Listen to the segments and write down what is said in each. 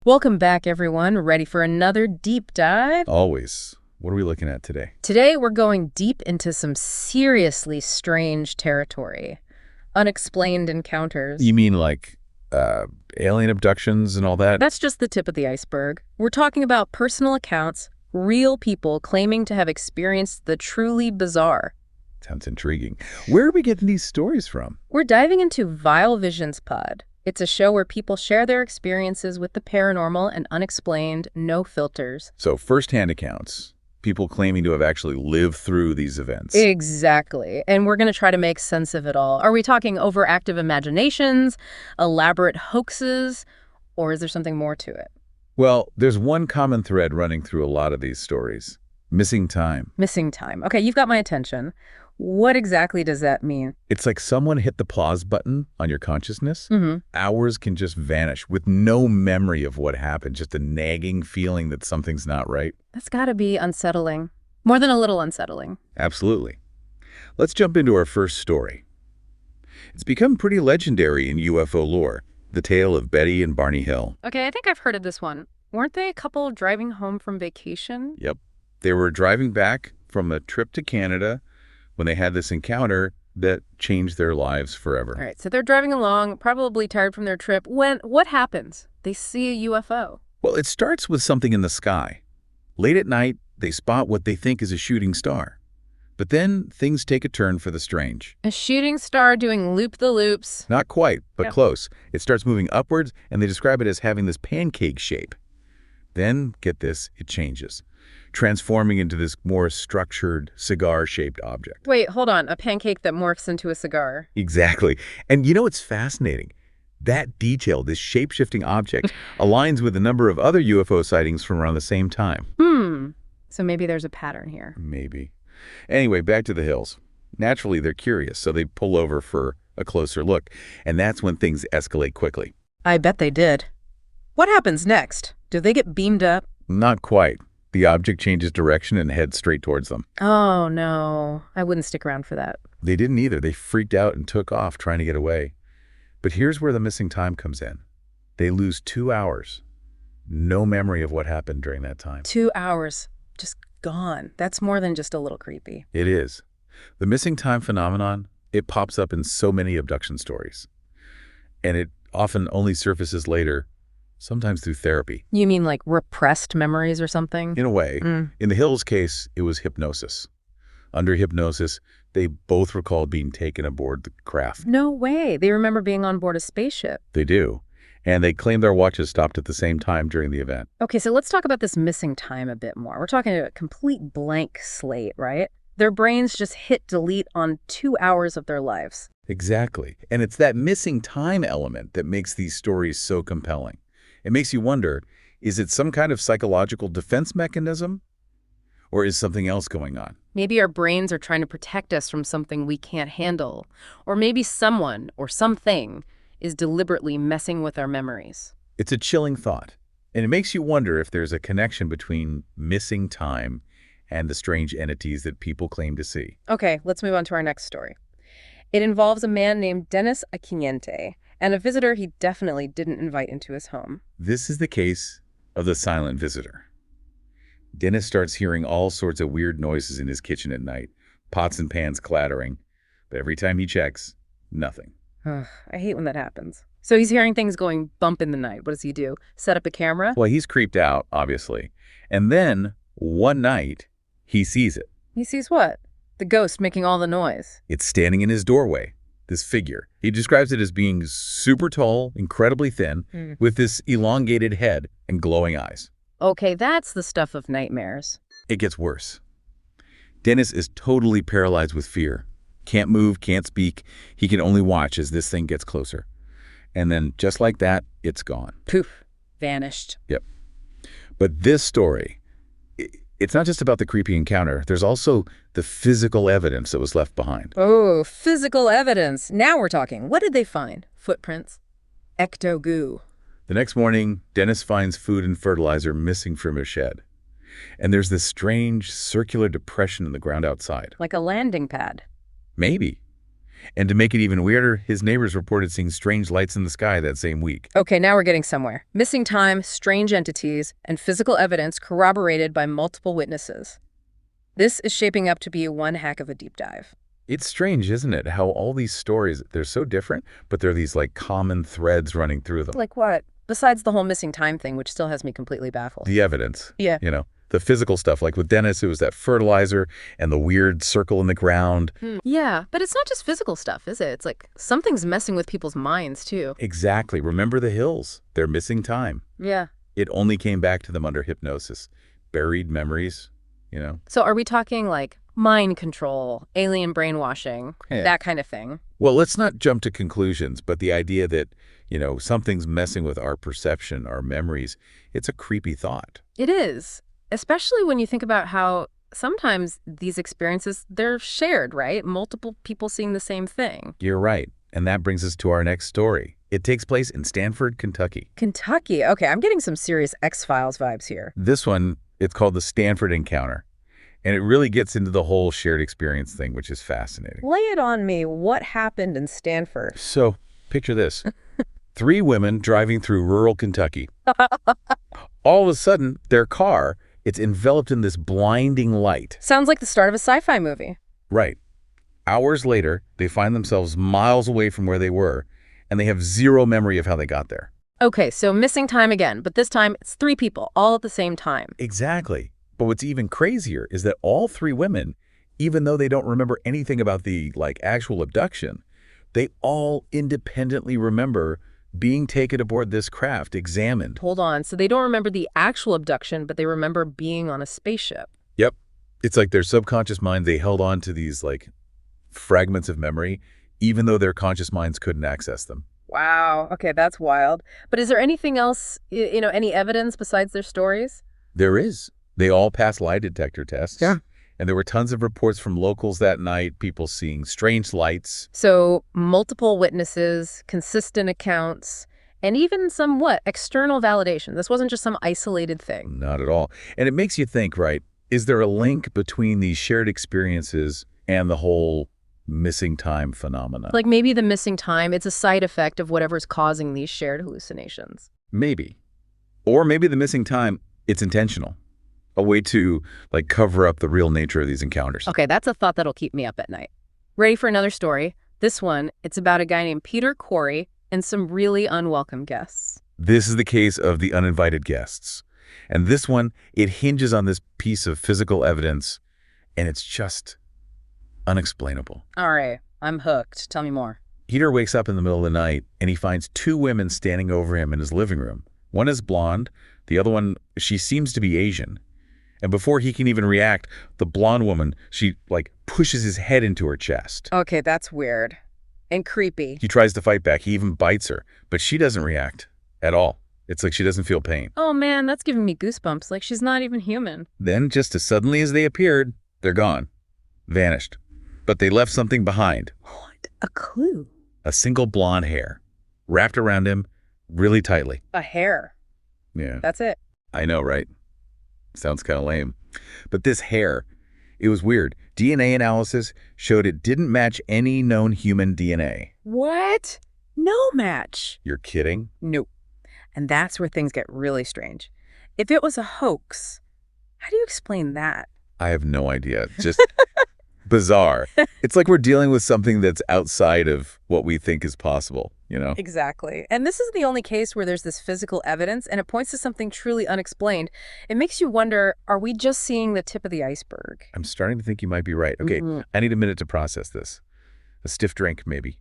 Welcome back, everyone. Ready for another deep dive? Always. What are we looking at today? Today, we're going deep into some seriously strange territory. Unexplained encounters. You mean like alien abductions and all that? That's just the tip of the iceberg. We're talking about personal accounts, real people claiming to have experienced the truly bizarre. Sounds intriguing. Where are we getting these stories from? We're diving into Vile Visions Pod. It's a show where people share their experiences with the paranormal and unexplained, no filters. So first-hand accounts. People claiming to have actually lived through these events. Exactly. And we're going to try to make sense of it all. Are we talking overactive imaginations, elaborate hoaxes, or is there something more to it? Well, there's one common thread running through a lot of these stories. Missing time. Missing time. Okay, you've got my attention. What exactly does that mean? It's like someone hit the pause button on your consciousness. Mm-hmm. Hours can just vanish with no memory of what happened, just a nagging feeling that something's not right. That's got to be unsettling. More than a little unsettling. Absolutely. Let's jump into our first story. It's become pretty legendary in UFO lore, the tale of Betty and Barney Hill. Okay, I think I've heard of this one. Weren't they a couple driving home from vacation? Yep. They were driving back from a trip to Canada when they had this encounter that changed their lives forever. All right, so they're driving along, probably tired from their trip. What happens? They see a UFO. Well, it starts with something in the sky. Late at night, they spot what they think is a shooting star. But then things take a turn for the strange. A shooting star doing loop-the-loops. Not quite, but Yep. close. It starts moving upwards, and they describe it as having this pancake shape. Then, get this, it changes, transforming into this more structured, cigar-shaped object. Wait, hold on. A pancake that morphs into a cigar. Exactly. And you know what's fascinating? That detail, this shape-shifting object, aligns with a number of other UFO sightings from around the same time. So maybe there's a pattern here. Maybe. Anyway, back to the hills. Naturally, they're curious, so they pull over for a closer look. And that's when things escalate quickly. I bet they did. What happens next? Do they get beamed up? Not quite. The object changes direction and heads straight towards them. Oh, no. I wouldn't stick around for that. They didn't either. They freaked out and took off, trying to get away. But here's where the missing time comes in. They lose 2 hours. No memory of what happened during that time. 2 hours. Just gone. That's more than just a little creepy. It is. The missing time phenomenon, it pops up in so many abduction stories. And it often only surfaces later, sometimes through therapy. You mean like repressed memories or something? In a way. In the Hills case, it was hypnosis. Under hypnosis, they both recalled being taken aboard the craft. No way. They remember being on board a spaceship. They do. And they claim their watches stopped at the same time during the event. Okay, so let's talk about this missing time a bit more. We're talking a complete blank slate, right? Their brains just hit delete on 2 hours of their lives. Exactly. And it's that missing time element that makes these stories so compelling. It makes you wonder, is it some kind of psychological defense mechanism? Or is something else going on? Maybe our brains are trying to protect us from something we can't handle. Or maybe someone or something is deliberately messing with our memories. It's a chilling thought. And it makes you wonder if there's a connection between missing time and the strange entities that people claim to see. Okay, let's move on to our next story. It involves a man named Dennis Akinyente and a visitor he definitely didn't invite into his home. This is the case of the silent visitor. Dennis starts hearing all sorts of weird noises in his kitchen at night, pots and pans clattering. But every time he checks, nothing. Ugh, I hate when that happens. So he's hearing things going bump in the night. What does he do? Set up a camera? Well, he's creeped out, obviously. And then, one night, he sees it. He sees what? The ghost making all the noise. It's standing in his doorway, this figure. He describes it as being super tall, incredibly thin, with this elongated head and glowing eyes. Okay, that's the stuff of nightmares. It gets worse. Dennis is totally paralyzed with fear. Can't move, can't speak. He can only watch as this thing gets closer. And then, just like that, it's gone. Poof. Vanished. Yep. But this story, it's not just about the creepy encounter. There's also the physical evidence that was left behind. Oh, physical evidence. Now we're talking. What did they find? Footprints? Ecto-goo. The next morning, Dennis finds food and fertilizer missing from his shed. And there's this strange circular depression in the ground outside. Like a landing pad. Maybe. And to make it even weirder, his neighbors reported seeing strange lights in the sky that same week. Okay, now we're getting somewhere. Missing time, strange entities, and physical evidence corroborated by multiple witnesses. This is shaping up to be one heck of a deep dive. It's strange, isn't it, how all these stories, they're so different, but they're these like common threads running through them. Like what? Besides the whole missing time thing, which still has me completely baffled. The evidence. Yeah. The physical stuff, like with Dennis, it was that fertilizer and the weird circle in the ground. Yeah, but it's not just physical stuff, is it? It's like something's messing with people's minds, too. Exactly. Remember the hills. They're missing time. Yeah. It only came back to them under hypnosis. Buried memories. So are we talking like mind control, alien brainwashing, that kind of thing? Well, let's not jump to conclusions, but the idea that, something's messing with our perception, our memories, it's a creepy thought. It is, especially when you think about how sometimes these experiences, they're shared, right? Multiple people seeing the same thing. You're right. And that brings us to our next story. It takes place in Stanford, Kentucky. Kentucky. Okay, I'm getting some serious X-Files vibes here. This one, it's called the Stanford Encounter. And it really gets into the whole shared experience thing, which is fascinating. Lay it on me. What happened in Stanford? So, picture this. 3 women driving through rural Kentucky. All of a sudden, their car, it's enveloped in this blinding light. Sounds like the start of a sci-fi movie. Right. Hours later, they find themselves miles away from where they were, and they have zero memory of how they got there. Okay, so missing time again, but this time it's 3 people, all at the same time. Exactly. But what's even crazier is that all 3 women, even though they don't remember anything about the, actual abduction, they all independently remember being taken aboard this craft, examined. Hold on, so they don't remember the actual abduction, but they remember being on a spaceship. Yep. It's like their subconscious mind, they held on to these, fragments of memory, even though their conscious minds couldn't access them. Wow, okay, that's wild. But is there anything else, any evidence besides their stories? There is. They all passed lie detector tests. Yeah. And there were tons of reports from locals that night, people seeing strange lights. So multiple witnesses, consistent accounts, and even some, external validation. This wasn't just some isolated thing. Not at all. And it makes you think, right, is there a link between these shared experiences and the whole missing time phenomenon? Like maybe the missing time, it's a side effect of whatever's causing these shared hallucinations. Maybe. Or maybe the missing time, it's intentional. A way to, cover up the real nature of these encounters. Okay, that's a thought that'll keep me up at night. Ready for another story? This one, it's about a guy named Peter Corey and some really unwelcome guests. This is the case of the Uninvited Guests. And this one, it hinges on this piece of physical evidence, and it's just unexplainable. All right, I'm hooked. Tell me more. Peter wakes up in the middle of the night, and he finds 2 women standing over him in his living room. One is blonde. The other one, she seems to be Asian. And before he can even react, the blonde woman, she, pushes his head into her chest. Okay, that's weird. And creepy. He tries to fight back. He even bites her. But she doesn't react at all. It's like she doesn't feel pain. Oh, man, that's giving me goosebumps. Like she's not even human. Then, just as suddenly as they appeared, they're gone. Vanished. But they left something behind. What? A clue? A single blonde hair. Wrapped around him really tightly. A hair. Yeah. That's it. I know, right? Sounds kind of lame. But this hair, it was weird. DNA analysis showed it didn't match any known human DNA. What? No match. You're kidding? Nope. And that's where things get really strange. If it was a hoax, how do you explain that? I have no idea. Just bizarre. It's like we're dealing with something that's outside of what we think is possible, Exactly. And this is the only case where there's this physical evidence and it points to something truly unexplained. It makes you wonder, are we just seeing the tip of the iceberg? I'm starting to think you might be right. Okay, I need a minute to process this. A stiff drink, maybe.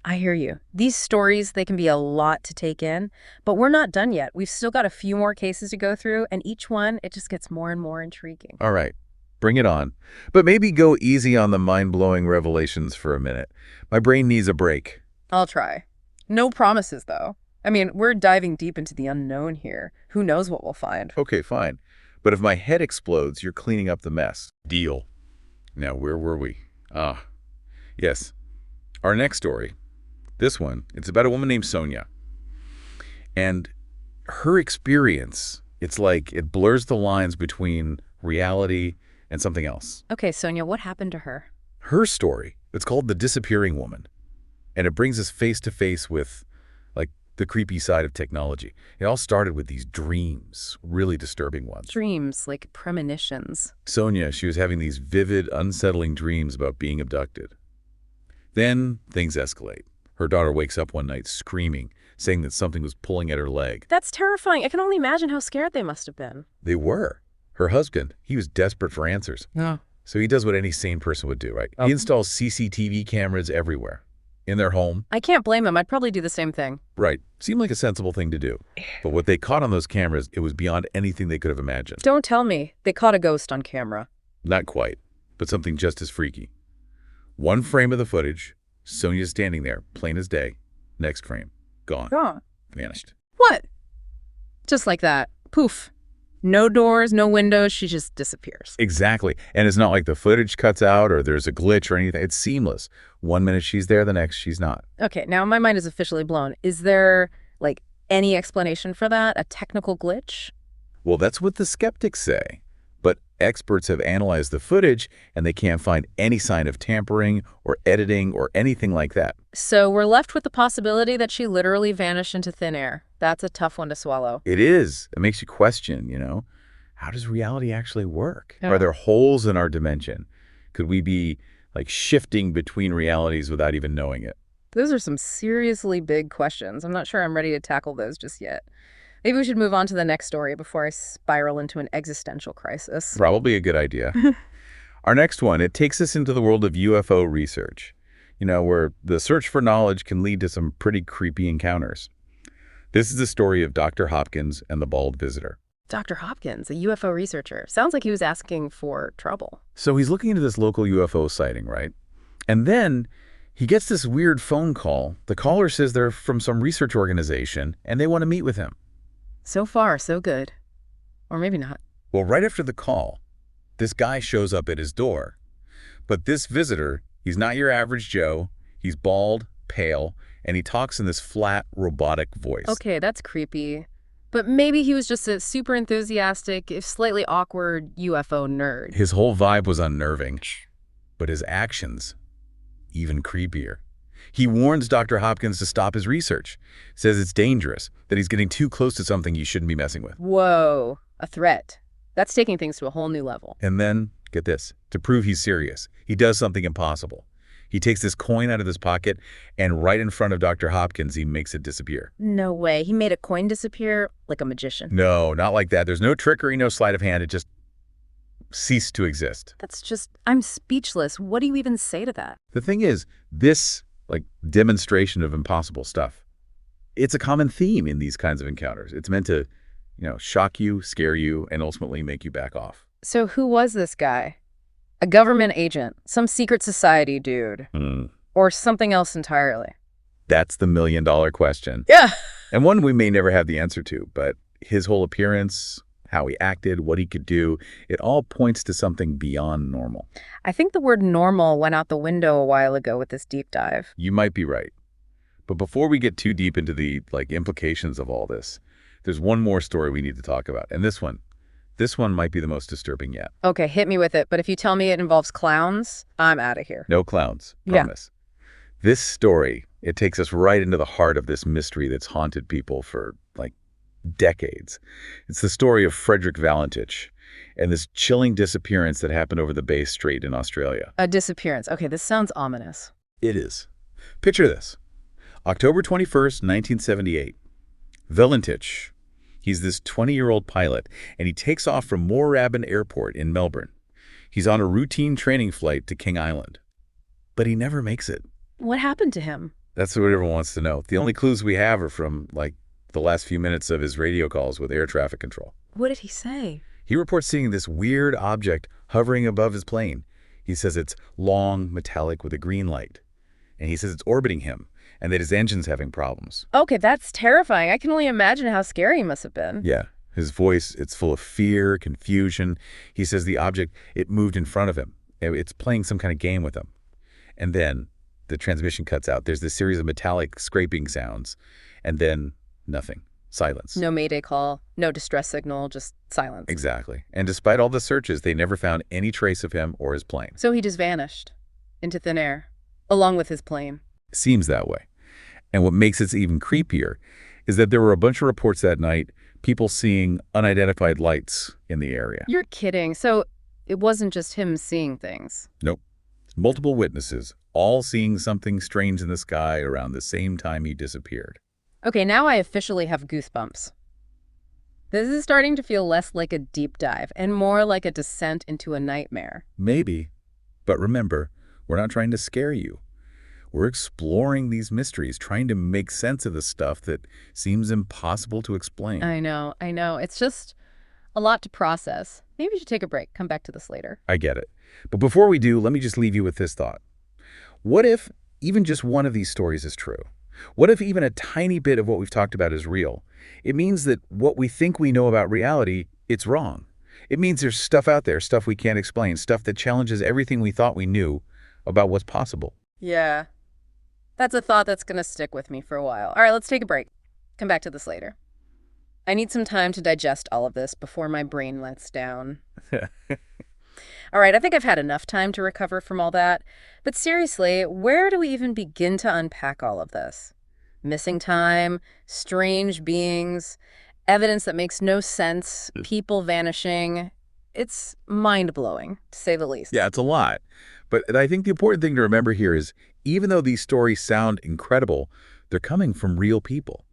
I hear you. These stories, they can be a lot to take in, but we're not done yet. We've still got a few more cases to go through, and each one, it just gets more and more intriguing. All right. Bring it on. But maybe go easy on the mind-blowing revelations for a minute. My brain needs a break. I'll try. No promises, though. I mean, we're diving deep into the unknown here. Who knows what we'll find? Okay, fine. But if my head explodes, you're cleaning up the mess. Deal. Now, where were we? Yes. Our next story. This one, it's about a woman named Sonia. And her experience, it's like it blurs the lines between reality and something else. Okay, Sonia, what happened to her? Her story, It's called The Disappearing Woman. And it brings us face to face with, like, the creepy side of technology. It all started with these dreams, really disturbing ones. Dreams, like premonitions. Sonia, she was having these vivid, unsettling dreams about being abducted. Then things escalate. Her daughter wakes up one night screaming, saying that something was pulling at her leg. That's terrifying. I can only imagine how scared they must have been. They were. Her husband, he was desperate for answers. No. So he does what any sane person would do, right? He installs CCTV cameras everywhere. In their home. I can't blame him. I'd probably do the same thing. Right. Seemed like a sensible thing to do. But what they caught on those cameras, it was beyond anything they could have imagined. Don't tell me. They caught a ghost on camera. Not quite, but something just as freaky. One frame of the footage, Sonia's standing there, plain as day. Next frame, gone. Gone. Vanished. What? Just like that. Poof. No doors, no windows, she just disappears. Exactly. And it's not like the footage cuts out or there's a glitch or anything. It's seamless. One minute she's there, the next she's not. Okay, now my mind is officially blown. Is there, like, any explanation for that? A technical glitch? Well, that's what the skeptics say. But experts have analyzed the footage and they can't find any sign of tampering or editing or anything like that. So we're left with the possibility that she literally vanished into thin air. That's a tough one to swallow. It is. It makes you question, how does reality actually work? Yeah. Are there holes in our dimension? Could we be, like, shifting between realities without even knowing it? Those are some seriously big questions. I'm not sure I'm ready to tackle those just yet. Maybe we should move on to the next story before I spiral into an existential crisis. Probably a good idea. Our next one, it takes us into the world of UFO research, where the search for knowledge can lead to some pretty creepy encounters. This is the story of Dr. Hopkins and the bald visitor. Dr. Hopkins, a UFO researcher. Sounds like he was asking for trouble. So he's looking into this local UFO sighting, right? And then he gets this weird phone call. The caller says they're from some research organization and they want to meet with him. So far, so good. Or maybe not. Well, right after the call, this guy shows up at his door. But this visitor, he's not your average Joe. He's bald, pale, and he talks in this flat, robotic voice. Okay, that's creepy. But maybe he was just a super enthusiastic, if slightly awkward UFO nerd. His whole vibe was unnerving, but his actions, even creepier. He warns Dr. Hopkins to stop his research, says it's dangerous, that he's getting too close to something you shouldn't be messing with. Whoa, a threat. That's taking things to a whole new level. And then, get this, to prove he's serious, he does something impossible. He takes this coin out of his pocket, and right in front of Dr. Hopkins, he makes it disappear. No way. He made a coin disappear like a magician. No, not like that. There's no trickery, no sleight of hand. It just ceased to exist. That's just, I'm speechless. What do you even say to that? The thing is, this, demonstration of impossible stuff, it's a common theme in these kinds of encounters. It's meant to, shock you, scare you, and ultimately make you back off. So who was this guy? A government agent, some secret society dude, or something else entirely? That's the million-dollar question. Yeah. And one we may never have the answer to, but his whole appearance, how he acted, what he could do, it all points to something beyond normal. I think the word normal went out the window a while ago with this deep dive. You might be right. But before we get too deep into the implications of all this, there's one more story we need to talk about. And this one might be the most disturbing yet. Okay, hit me with it. But if you tell me it involves clowns, I'm out of here. No clowns, promise. Yeah. This story, it takes us right into the heart of this mystery that's haunted people for, decades. It's the story of Frederick Valentich and this chilling disappearance that happened over the Bass Strait in Australia. A disappearance. Okay, this sounds ominous. It is. Picture this. October 21st, 1978. Valentich, he's this 20-year-old pilot, and he takes off from Moorabbin Airport in Melbourne. He's on a routine training flight to King Island. But he never makes it. What happened to him? That's what everyone wants to know. The only clues we have are from, the last few minutes of his radio calls with air traffic control. What did he say? He reports seeing this weird object hovering above his plane. He says it's long, metallic, with a green light. And he says it's orbiting him, and that his engine's having problems. Okay, that's terrifying. I can only imagine how scary he must have been. Yeah. His voice, it's full of fear, confusion. He says the object, it moved in front of him. It's playing some kind of game with him. And then the transmission cuts out. There's this series of metallic scraping sounds. And then nothing. Silence. No mayday call, no distress signal, just silence. Exactly. And despite all the searches, they never found any trace of him or his plane. So he just vanished into thin air. along with his plane. Seems that way. And what makes it even creepier is that there were a bunch of reports that night, people seeing unidentified lights in the area. You're kidding. So it wasn't just him seeing things. Nope. Multiple witnesses, all seeing something strange in the sky around the same time he disappeared. Okay, now I officially have goosebumps. This is starting to feel less like a deep dive and more like a descent into a nightmare. Maybe. But remember, we're not trying to scare you. We're exploring these mysteries, trying to make sense of the stuff that seems impossible to explain. I know. It's just a lot to process. Maybe we should take a break. Come back to this later. I get it. But before we do, let me just leave you with this thought. What if even just one of these stories is true? What if even a tiny bit of what we've talked about is real? It means that what we think we know about reality, it's wrong. It means there's stuff out there, stuff we can't explain, stuff that challenges everything we thought we knew about what's possible. Yeah. That's a thought that's going to stick with me for a while. All right, let's take a break. Come back to this later. I need some time to digest all of this before my brain lets down. All right, I think I've had enough time to recover from all that. But seriously, where do we even begin to unpack all of this? Missing time, strange beings, evidence that makes no sense, people vanishing. It's mind-blowing, to say the least. Yeah, it's a lot. But I think the important thing to remember here is even though these stories sound incredible, they're coming from real people.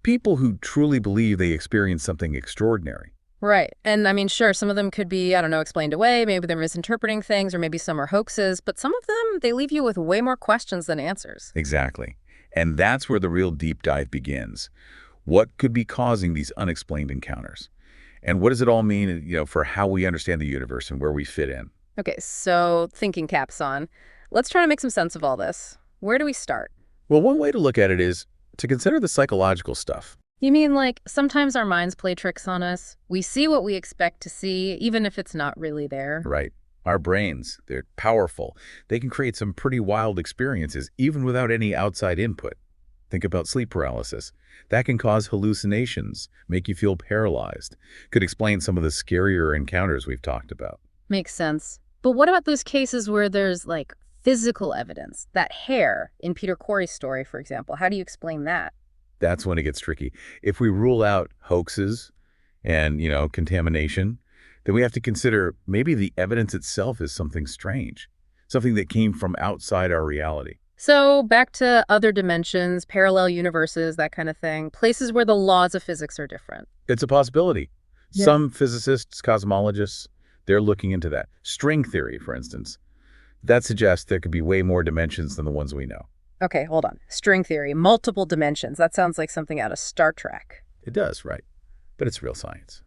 People who truly believe they experienced something extraordinary. Right. And I mean, sure, some of them could be, I don't know, explained away. Maybe they're misinterpreting things, or maybe some are hoaxes. But some of them, they leave you with way more questions than answers. Exactly. And that's where the real deep dive begins. What could be causing these unexplained encounters? And what does it all mean, for how we understand the universe and where we fit in? Okay, so thinking caps on. Let's try to make some sense of all this. Where do we start? Well, one way to look at it is to consider the psychological stuff. You mean like sometimes our minds play tricks on us? We see what we expect to see, even if it's not really there. Right. Our brains, they're powerful. They can create some pretty wild experiences, even without any outside input. Think about sleep paralysis. That can cause hallucinations, make you feel paralyzed. Could explain some of the scarier encounters we've talked about. Makes sense. But what about those cases where there's like physical evidence? That hair in Peter Corey's story, for example. How do you explain that? That's when it gets tricky. If we rule out hoaxes and, contamination, then we have to consider maybe the evidence itself is something strange, something that came from outside our reality. So back to other dimensions, parallel universes, that kind of thing, places where the laws of physics are different. It's a possibility. Yeah. Some physicists, cosmologists, they're looking into that. String theory, for instance, that suggests there could be way more dimensions than the ones we know. Okay, hold on. String theory, multiple dimensions. That sounds like something out of Star Trek. It does, right? But it's real science.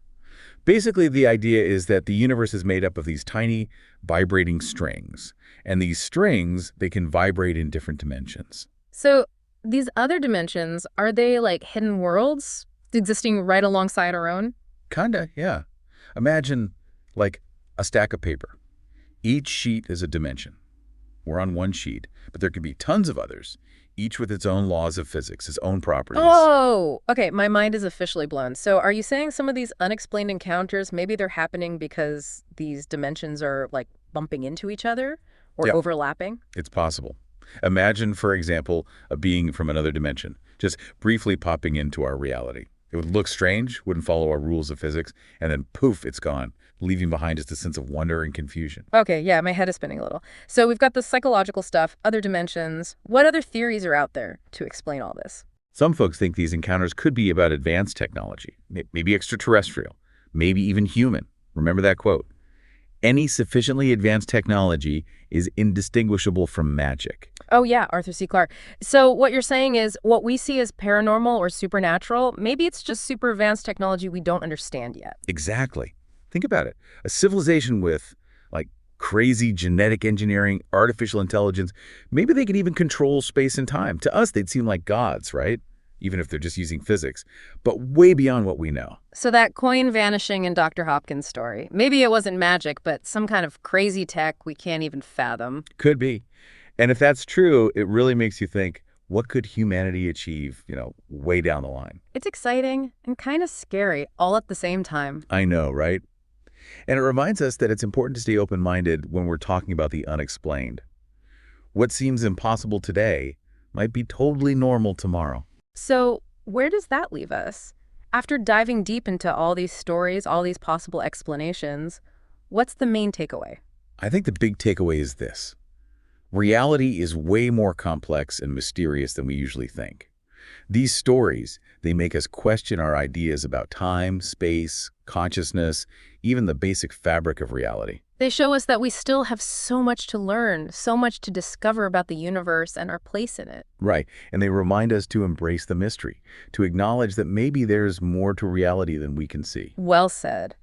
Basically, the idea is that the universe is made up of these tiny vibrating strings. And these strings, they can vibrate in different dimensions. So these other dimensions, are they like hidden worlds existing right alongside our own? Kinda, yeah. Imagine like a stack of paper. Each sheet is a dimension. We're on one sheet, but there could be tons of others, each with its own laws of physics, its own properties. Oh, okay. My mind is officially blown. So are you saying some of these unexplained encounters, maybe they're happening because these dimensions are like bumping into each other or Yep. overlapping? It's possible. Imagine, for example, a being from another dimension, just briefly popping into our reality. It would look strange, wouldn't follow our rules of physics, and then poof, it's gone, leaving behind just a sense of wonder and confusion. Okay, yeah, my head is spinning a little. So we've got the psychological stuff, other dimensions. What other theories are out there to explain all this? Some folks think these encounters could be about advanced technology, maybe extraterrestrial, maybe even human. Remember that quote? Any sufficiently advanced technology is indistinguishable from magic. Oh, yeah, Arthur C. Clarke. So what you're saying is what we see as paranormal or supernatural, maybe it's just super advanced technology we don't understand yet. Exactly. Think about it. A civilization with, like, crazy genetic engineering, artificial intelligence, maybe they could even control space and time. To us, they'd seem like gods, right? Even if they're just using physics, but way beyond what we know. So that coin vanishing in Dr. Hopkins' story, maybe it wasn't magic, but some kind of crazy tech we can't even fathom. Could be. And if that's true, it really makes you think, what could humanity achieve, way down the line? It's exciting and kind of scary all at the same time. I know, right? And it reminds us that it's important to stay open-minded when we're talking about the unexplained. What seems impossible today might be totally normal tomorrow. So, where does that leave us? After diving deep into all these stories, all these possible explanations, what's the main takeaway? I think the big takeaway is this. Reality is way more complex and mysterious than we usually think. These stories, they make us question our ideas about time, space, consciousness, even the basic fabric of reality. They show us that we still have so much to learn, so much to discover about the universe and our place in it. Right, and they remind us to embrace the mystery, to acknowledge that maybe there's more to reality than we can see. Well said.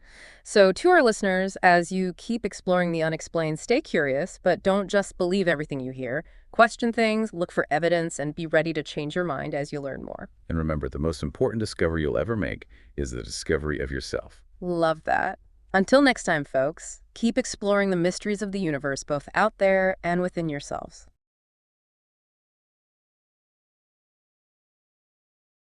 So, to our listeners, as you keep exploring the unexplained, stay curious, but don't just believe everything you hear. Question things, look for evidence, and be ready to change your mind as you learn more. And remember, the most important discovery you'll ever make is the discovery of yourself. Love that. Until next time, folks, keep exploring the mysteries of the universe both out there and within yourselves.